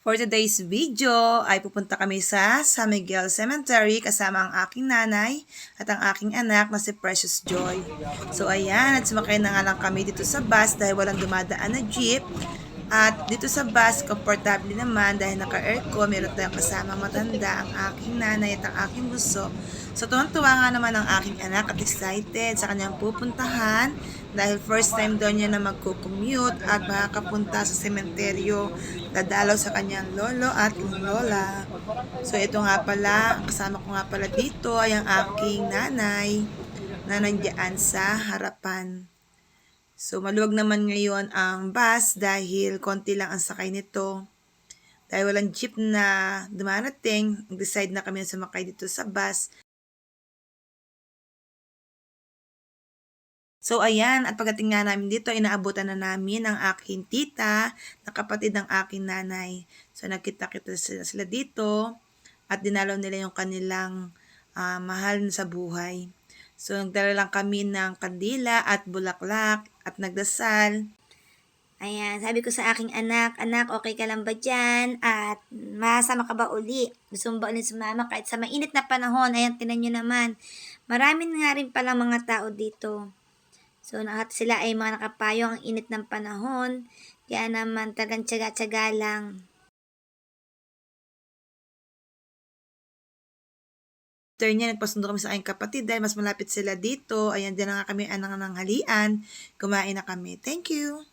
For today's video ay pupunta kami sa San Miguel Cemetery kasama ang aking nanay at ang aking anak na si Precious Joy. So ayan, at sumakay na nga lang kami dito sa bus dahil walang dumadaan na jeep. At dito sa bus, komportable naman dahil naka-aircon, meron tayong kasama matanda, ang aking nanay at ang aking bunso. So tuwang-tuwa nga naman ang aking anak at excited sa kanyang pupuntahan dahil first time daw niya na magko-commute at makakapunta sa sementeryo, dadalaw sa kanyang lolo at lola. So ito nga pala, kasama ko nga pala dito ay ang aking nanay na nandiyan sa harapan. So, maluwag naman ngayon ang bus dahil konti lang ang sakay nito. Dahil walang jeep na dumarating, nag-decide na kami na sumakay dito sa bus. So, ayan, at pagdating nga namin dito, inaabutan na namin ang aking tita na kapatid ng aking nanay. So, nagkita-kita sila dito at dinalaw nila yung kanilang mahal sa buhay. So, nagdala lang kami ng kandila at bulaklak at nagdasal. Ayan, sabi ko sa aking anak, okay ka lang ba dyan? At masama ka ba uli? Gusto mo ba ulit sumama kahit sa mainit na panahon? Ayan, tinan nyo naman. Marami nga rin pala mga tao dito. So, sila ay mga nakapayo ang init ng panahon. Kaya naman, tagang tiyaga-tiyaga lang. After niya, nagpasundo kami sa aking kapatid dahil mas malapit sila dito. Ayan, din na nga kami anang halian. Kumain na kami. Thank you!